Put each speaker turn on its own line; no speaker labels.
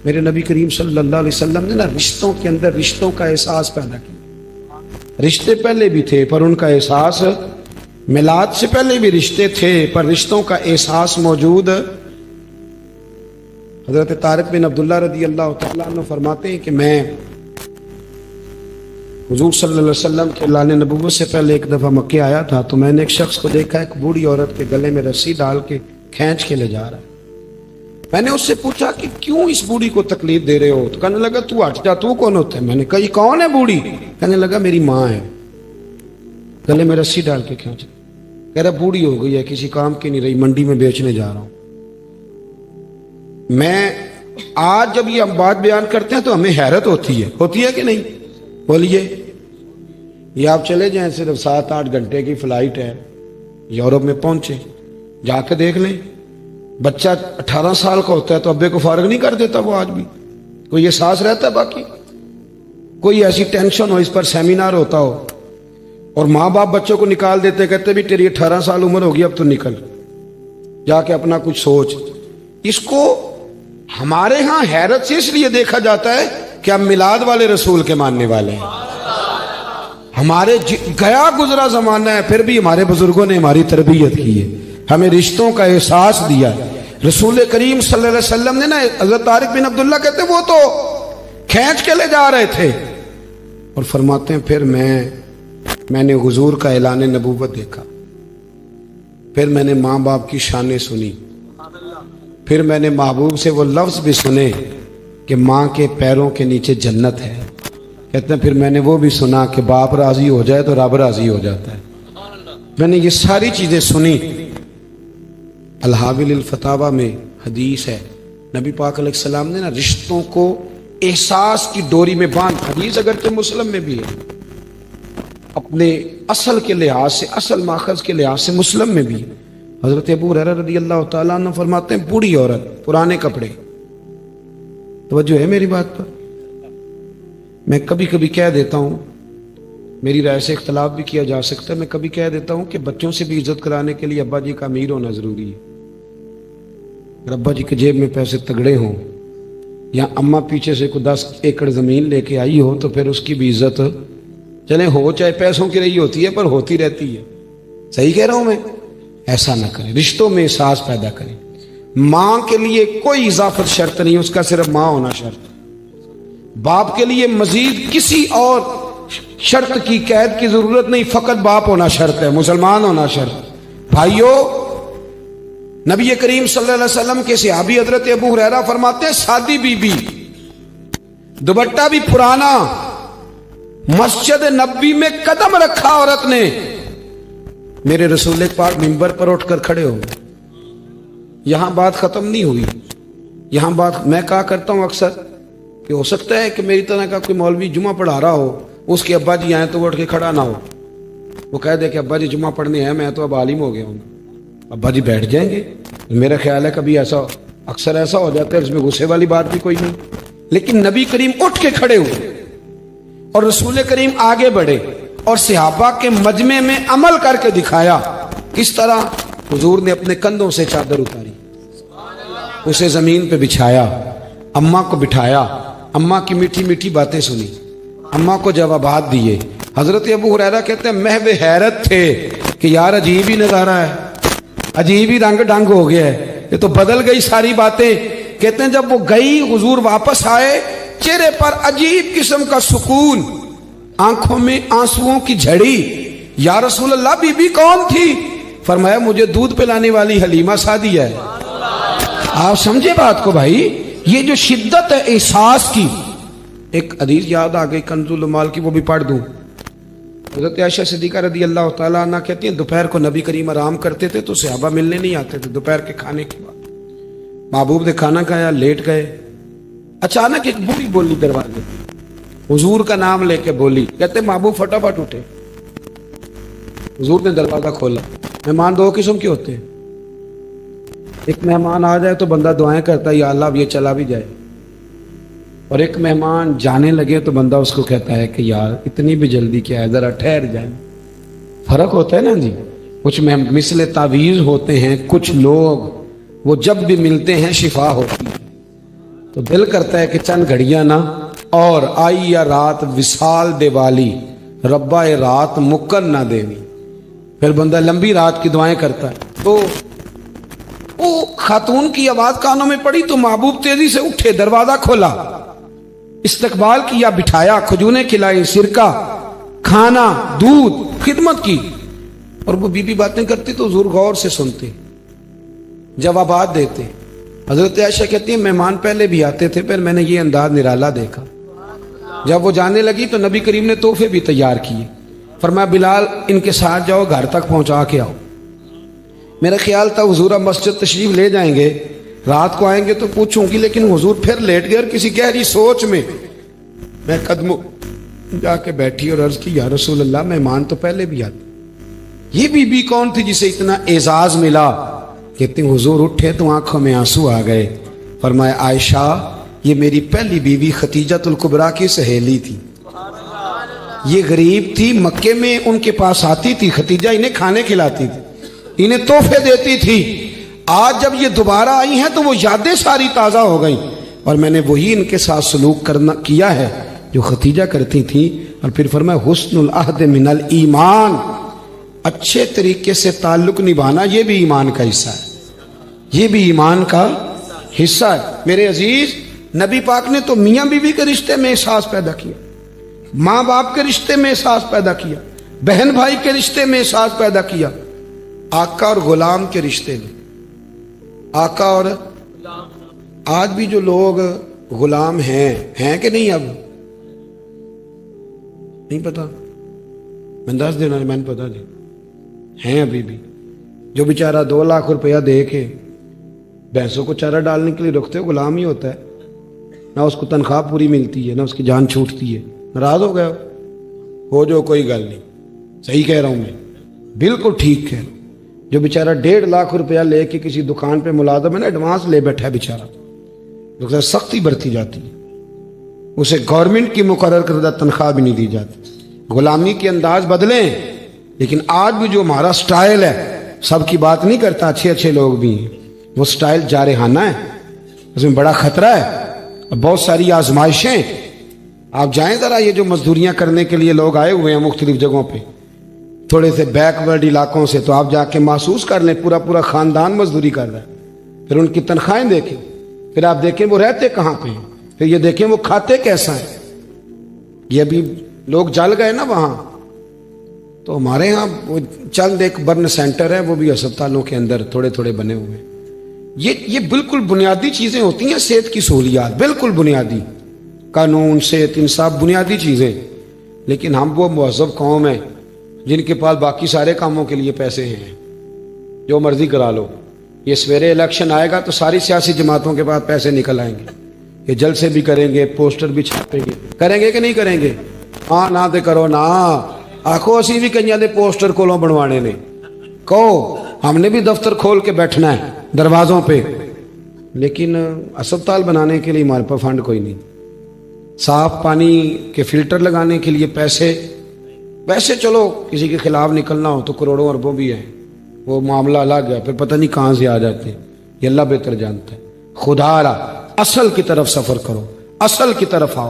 میرے نبی کریم صلی اللہ علیہ وسلم نے نا رشتوں کے اندر رشتوں کا احساس پیدا کیا۔ رشتے پہلے بھی تھے پر ان کا احساس، میلاد سے پہلے بھی رشتے تھے پر رشتوں کا احساس موجود۔ حضرت طارق بن عبداللہ رضی اللہ تعالیٰ عنہ فرماتے ہیں کہ میں حضور صلی اللہ علیہ وسلم کے اعلان نبوت سے پہلے ایک دفعہ مکے آیا تھا، تو میں نے ایک شخص کو دیکھا ایک بوڑھی عورت کے گلے میں رسی ڈال کے کھینچ کے لے جا رہا ہے۔ میں نے اس سے پوچھا کہ کیوں اس بوڑھی کو تکلیف دے رہے ہو؟ تو کہنے لگا تو ہٹ جا، تو کون ہوتا ہے؟ میں نے کہا یہ کون ہے بوڑھی؟ کہنے لگا میری ماں ہے، گلے میں رسی ڈال کے کھینچ۔ کہہ رہا بوڑھی ہو گئی ہے، کسی کام کی نہیں رہی، منڈی میں بیچنے جا رہا ہوں۔ میں آج جب یہ ہم بات بیان کرتے ہیں تو ہمیں حیرت ہوتی ہے کہ نہیں؟ بولیے، یہ آپ چلے جائیں، صرف 7-8 گھنٹے کی فلائٹ ہے، یورپ میں پہنچے، جا کے دیکھ لیں، بچہ 18 سال کا ہوتا ہے تو ابے کو فارغ نہیں کر دیتا وہ آج بھی، کوئی احساس رہتا ہے باقی، کوئی ایسی ٹینشن ہو، اس پر سیمینار ہوتا ہو، اور ماں باپ بچوں کو نکال دیتے، کہتے بھی تیری 18 سال عمر ہوگی اب تو نکل، جا کے اپنا کچھ سوچ۔ اس کو ہمارے ہاں حیرت سے اس لیے دیکھا جاتا ہے کہ ہم میلاد والے رسول کے ماننے والے ہیں۔ ہمارے گیا گزرا زمانہ ہے، پھر بھی ہمارے بزرگوں نے ہماری تربیت کی ہے، ہمیں رشتوں کا احساس دیا ہے۔ رسول کریم صلی اللہ علیہ وسلم نے نا، حضرت طارق بن عبداللہ کہتے وہ تو کھینچ کے لے جا رہے تھے، اور فرماتے ہیں پھر میں نے حضور کا اعلان نبوت دیکھا، پھر میں نے ماں باپ کی شانیں سنی، پھر میں نے محبوب سے وہ لفظ بھی سنے کہ ماں کے پیروں کے نیچے جنت ہے۔ کہتے ہیں پھر میں نے وہ بھی سنا کہ باپ راضی ہو جائے تو رب راضی ہو جاتا ہے۔ میں نے یہ ساری چیزیں سنی۔ الحابل الفتاوی میں حدیث ہے، نبی پاک علیہ السلام نے نا رشتوں کو احساس کی ڈوری میں باندھ، حدیث اگرچہ مسلم میں بھی ہے، اپنے اصل کے لحاظ سے، اصل ماخذ کے لحاظ سے مسلم میں بھی ہے۔ حضرت ابو ہریرہ رضی اللہ تعالیٰ عنہ فرماتے ہیں بوڑھی عورت، پرانے کپڑے، توجہ ہے میری بات پر؟ میں کبھی کبھی کہہ دیتا ہوں، میری رائے سے اختلاف بھی کیا جا سکتا ہے، میں کبھی کہہ دیتا ہوں کہ بچوں سے بھی عزت کرانے کے لیے ابا جی کا امیر ہونا ضروری ہے۔ اگر ابا جی کے جیب میں پیسے تگڑے ہوں، یا اماں پیچھے سے کوئی 10 ایکڑ زمین لے کے آئی ہو، تو پھر اس کی بھی عزت چلے ہو، چاہے پیسوں کی رہی ہوتی ہے پر ہوتی رہتی ہے۔ صحیح کہہ رہا ہوں میں؟ ایسا نہ کریں، رشتوں میں احساس پیدا کریں۔ ماں کے لیے کوئی اضافت شرط نہیں، اس کا صرف ماں ہونا شرط۔ باپ کے لیے مزید کسی اور شرط کی قید کی ضرورت نہیں، فقط باپ ہونا شرط ہے، مسلمان ہونا شرط۔ بھائیو، نبی کریم صلی اللہ علیہ وسلم کے صحابی حضرت ابو ہریرہ فرماتے ہیں سادی بی بی، دوپٹہ بھی پرانا، مسجد نبوی میں قدم رکھا عورت نے، میرے رسول پاک منبر پر اٹھ کر کھڑے ہو گئے۔ یہاں بات ختم نہیں ہوئی، یہاں بات میں کہا کرتا ہوں اکثر کہ ہو سکتا ہے کہ میری طرح کا کوئی مولوی جمعہ پڑھا رہا ہو، اس کے ابا جی آئیں تو وہ اٹھ کے کھڑا نہ ہو، وہ کہہ دے کہ ابا جی جمعہ پڑھنے ہیں، میں تو اب عالم ہو گیا ہوں، ابا جی بیٹھ جائیں گے۔ میرا خیال ہے کبھی ایسا اکثر ایسا ہو جاتا ہے، اس میں غصے والی بات بھی کوئی نہیں، لیکن نبی کریم اٹھ کے کھڑے ہوئے اور رسول کریم آگے بڑھے اور صحابہ کے مجمع میں عمل کر کے دکھایا۔ کس طرح؟ حضور نے اپنے کندھوں سے چادر اتاری، اسے زمین پہ بچھایا، اماں کو بٹھایا، اماں کی میٹھی میٹھی باتیں سنی، اماں کو جوابات دیے۔ حضرت ابو ہریرہ کہتے ہیں محو حیرت تھے کہ یار عجیب ہی نظارہ ہے، عجیب ہی رنگ ڈنگ ہو گیا ہے، یہ تو بدل گئی ساری باتیں۔ کہتے ہیں جب وہ گئی، حضور واپس آئے، چہرے پر عجیب قسم کا سکون، آنکھوں میں آنسوؤں کی جھڑی۔ یا رسول اللہ بی بی کون تھی؟ فرمایا مجھے دودھ پلانے والی حلیمہ سعدیہ ہے۔ آپ سمجھے بات کو بھائی؟ یہ جو شدت ہے احساس کی۔ ایک حدیث یاد آ گئی کنز المال کی، وہ بھی پڑھ دوں۔ حضرت عائشہ صدیقہ رضی اللہ تعالیٰ عنہ کہتی ہیں دوپہر کو نبی کریم آرام کرتے تھے تو صحابہ ملنے نہیں آتے تھے دوپہر کے کھانے کے بعد۔ محبوب نے کھانا کھایا، لیٹ گئے، اچانک ایک بوڑھی بولی دروازے، حضور کا نام لے کے بولی۔ کہتے محبوب فٹافٹ اٹھے، حضور نے دروازہ کھولا۔ مہمان دو قسم کے ہوتے ہیں، ایک مہمان آ جائے تو بندہ دعائیں کرتا ہے یا اللہ اب یہ چلا بھی جائے، اور ایک مہمان جانے لگے تو بندہ اس کو کہتا ہے کہ یار اتنی بھی جلدی کیا ہے، ذرا ٹھہر جائیں۔ فرق ہوتا ہے نا جی۔ کچھ مثل تعویذ ہوتے ہیں، کچھ لوگ وہ جب بھی ملتے ہیں شفا ہوتی ہے۔ تو دل کرتا ہے کہ چند گھڑیاں نہ اور آئی یا رات وصال دے والی ربا رات مکن نہ دیوی. پھر بندہ لمبی رات کی دعائیں کرتا ہے. تو وہ خاتون کی آواز کانوں میں پڑی تو محبوب تیزی سے اٹھے, دروازہ کھولا, استقبال کیا, بٹھایا, کھجوریں کھلائی, سرکہ, کھانا, دودھ, خدمت کی. اور وہ بی بی باتیں کرتی تو حضور غور سے سنتے, جوابات دیتے. حضرت عائشہ کہتی ہیں مہمان پہلے بھی آتے تھے, پھر میں نے یہ انداز نرالا دیکھا. جب وہ جانے لگی تو نبی کریم نے تحفے بھی تیار کیے. فرمایا بلال ان کے ساتھ جاؤ, گھر تک پہنچا کے آؤ. میرا خیال تھا حضور اب مسجد تشریف لے جائیں گے, رات کو آئیں گے تو پوچھوں گی, لیکن حضور پھر لیٹ گئے اور کسی گہری سوچ میں. میں قدموں جا کے بیٹھی اور عرض کی یا رسول اللہ مہمان تو پہلے بھی آتے. یہ بی بی کون تھی جسے اتنا اعزاز ملا؟ کہتے ہیں حضور اٹھے تو آنکھوں میں آنسو آ گئے. فرمایا عائشہ یہ میری پہلی بیوی ختیجۃ الکبریٰ کی سہیلی تھی. یہ غریب تھی, مکے میں ان کے پاس آتی تھی, ختیجہ انہیں کھانے کھلاتی تھی, انہیں تحفے دیتی تھی. آج جب یہ دوبارہ آئی ہیں تو وہ یادیں ساری تازہ ہو گئیں, اور میں نے وہی ان کے ساتھ سلوک کیا ہے جو ختیجہ کرتی تھی. اور پھر فرمایا حسن العہد من الایمان, اچھے طریقے سے تعلق نبھانا یہ بھی ایمان کا حصہ ہے, یہ بھی ایمان کا حصہ ہے. میرے عزیز نبی پاک نے تو میاں بیوی کے رشتے میں احساس پیدا کیا, ماں باپ کے رشتے میں احساس پیدا کیا, بہن بھائی کے رشتے میں احساس پیدا کیا, آقا اور غلام کے رشتے میں. آقا اور آج بھی جو لوگ غلام ہیں کہ نہیں, اب نہیں پتا, میں دس دینا میں نے پتا نہیں ہیں ابھی بھی. جو بیچارہ 2 لاکھ روپیہ دے کے بھینسوں کو چارہ ڈالنے کے لیے رکھتے ہو, غلام ہی ہوتا ہے. نہ اس کو تنخواہ پوری ملتی ہے, نہ اس کی جان چھوٹتی ہے. ناراض ہو گیا ہو جو, کوئی گل نہیں, صحیح کہہ رہا ہوں میں, بالکل ٹھیک کہہ رہا ہوں. جو بیچارہ 1.5 لاکھ روپیہ لے کے کسی دکان پہ ملازم ہے نا, ایڈوانس لے بیٹھا ہے بیچارہ, سختی برتی جاتی ہے, اسے گورنمنٹ کی مقرر کردہ تنخواہ بھی نہیں دی جاتی. غلامی کے انداز بدلیں, لیکن آج بھی جو ہمارا سٹائل ہے, سب کی بات نہیں کرتا, اچھے لوگ بھی ہیں, وہ سٹائل جارحانہ ہے, اس میں بڑا خطرہ ہے, بہت ساری آزمائشیں. آپ جائیں ذرا, یہ جو مزدوریاں کرنے کے لیے لوگ آئے ہوئے ہیں مختلف جگہوں پہ, تھوڑے سے بیک ورڈ علاقوں سے, تو آپ جا کے محسوس کر لیں پورا خاندان مزدوری کر رہا ہے. پھر ان کی تنخواہیں دیکھیں, پھر آپ دیکھیں وہ رہتے کہاں پہ ہیں, پھر یہ دیکھیں وہ کھاتے کیسا ہیں. یہ ابھی لوگ جل گئے نا وہاں, تو ہمارے ہاں وہ چند ایک برن سینٹر ہے, وہ بھی ہسپتالوں کے اندر تھوڑے بنے ہوئے ہیں. یہ بالکل بنیادی چیزیں ہوتی ہیں صحت کی سہولیات, بالکل بنیادی, قانون, صحت, انصاف, بنیادی چیزیں. لیکن ہم وہ مہذب قوم ہیں جن کے پاس باقی سارے کاموں کے لیے پیسے ہیں, جو مرضی کرا لو. یہ سویرے الیکشن آئے گا تو ساری سیاسی جماعتوں کے پاس پیسے نکل آئیں گے, یہ جلسے بھی کریں گے, پوسٹر بھی چھاپیں گے, کریں گے کہ نہیں کریں گے؟ ہاں نہ تے کرو نا, آخو اسی بھی کئی دے پوسٹر کولوں بنوانے نے, کہو ہم نے بھی دفتر کھول کے بیٹھنا ہے دروازوں پہ, لیکن اسپتال بنانے کے لیے ہمارے پاس فنڈ کوئی نہیں, صاف پانی کے فلٹر لگانے کے لیے پیسے. ویسے چلو کسی کے خلاف نکلنا ہو تو کروڑوں اربوں بھی ہیں, وہ معاملہ الگ ہے, پھر پتہ نہیں کہاں سے آ جاتے ہیں, یہ اللہ بہتر جانتا ہے. خدا را اصل کی طرف سفر کرو, اصل کی طرف آؤ.